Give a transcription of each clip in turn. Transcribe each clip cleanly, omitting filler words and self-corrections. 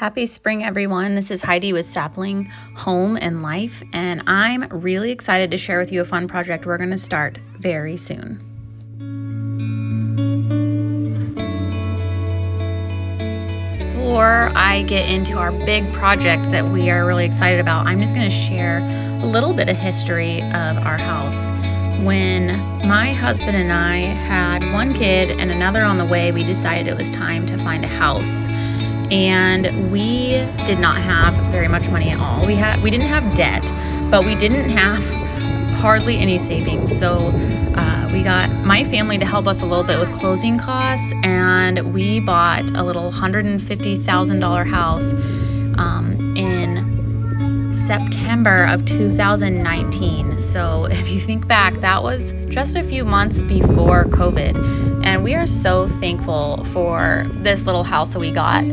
Happy spring, everyone. This is Heidi with Sapling Home and Life, and I'm really excited to share with you a fun project we're going to start very soon. Before I get into our big project that we are really excited about, I'm just going to share a little bit of history of our house. When my husband and I had one kid and another on the way, we decided it was time to find a house. And we did not have very much money at all. We didn't have debt, but we didn't have hardly any savings. So we got my family to help us a little bit with closing costs, and we bought a little $150,000 house in September of 2019. So if you think back, that was just a few months before COVID. And we are so thankful for this little house that we got.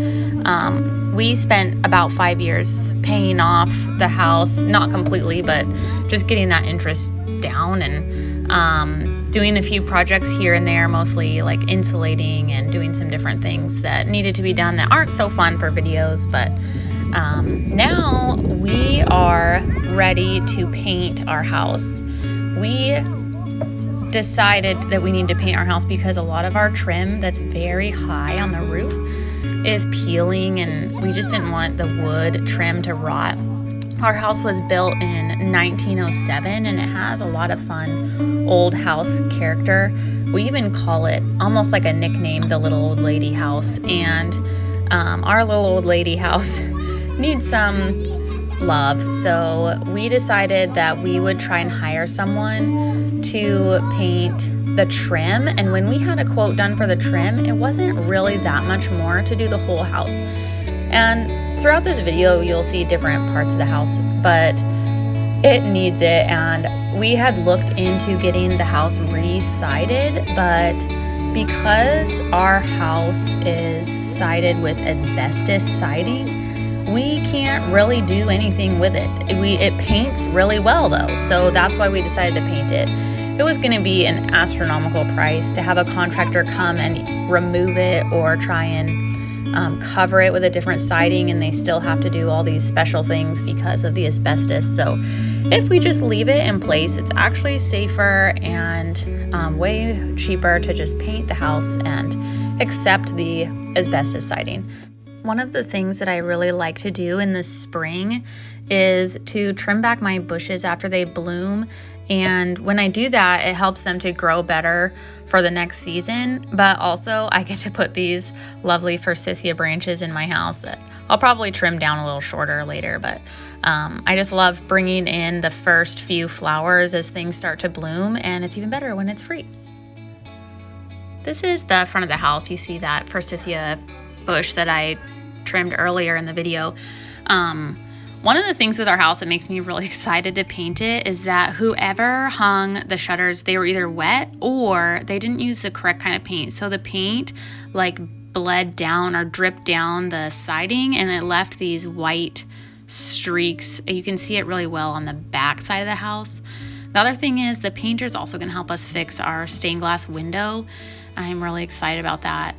We spent about 5 years paying off the house, not completely, but just getting that interest down and doing a few projects here and there, mostly like insulating and doing some different things that needed to be done that aren't so fun for videos. But now we are ready to paint our house. We decided that we need to paint our house because a lot of our trim that's very high on the roof is peeling, and we just didn't want the wood trim to rot. Our house was built in 1907, and it has a lot of fun old house character. We even call it almost like a nickname, the little old lady house. And our little old lady house needs some love. So we decided that we would try and hire someone to paint the trim. And when we had a quote done for the trim, it wasn't really that much more to do the whole house. And throughout this video, you'll see different parts of the house, but it needs it. And we had looked into getting the house re-sided, but because our house is sided with asbestos siding, we can't really do anything with it. It paints really well though, so that's why we decided to paint it. It was going to be an astronomical price to have a contractor come and remove it or try and cover it with a different siding, and they still have to do all these special things because of the asbestos. So if we just leave it in place, it's actually safer and way cheaper to just paint the house and accept the asbestos siding. One of the things that I really like to do in the spring is to trim back my bushes after they bloom. And when I do that, it helps them to grow better for the next season. But also I get to put these lovely forsythia branches in my house that I'll probably trim down a little shorter later. But I just love bringing in the first few flowers as things start to bloom, and it's even better when it's free. This is the front of the house. You see that forsythia bush that I trimmed earlier in the video. One of the things with our house that makes me really excited to paint it is that whoever hung the shutters, they were either wet or they didn't use the correct kind of paint. So the paint like bled down or dripped down the siding, and it left these white streaks. You can see it really well on the back side of the house. The other thing is the painter is also going to help us fix our stained glass window. I'm really excited about that.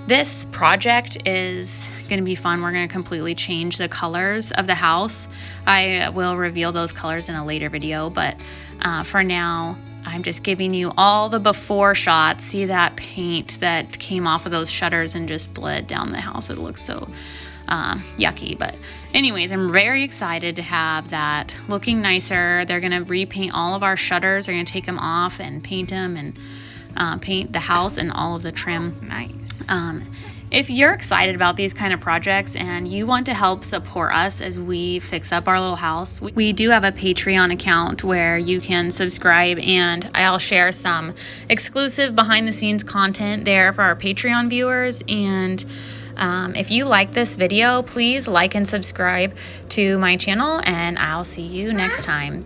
This project is going to be fun. We're going to completely change the colors of the house. I will reveal those colors in a later video, but for now, I'm just giving you all the before shots. See that paint that came off of those shutters and just bled down the house. It looks so yucky, but anyways, I'm very excited to have that looking nicer. They're going to repaint all of our shutters. They're going to take them off and paint them and paint the house and all of the trim. Nice. If you're excited about these kind of projects and you want to help support us as we fix up our little house, we do have a Patreon account where you can subscribe, and I'll share some exclusive behind the scenes content there for our Patreon viewers. And if you like this video, please like and subscribe to my channel, and I'll see you next time.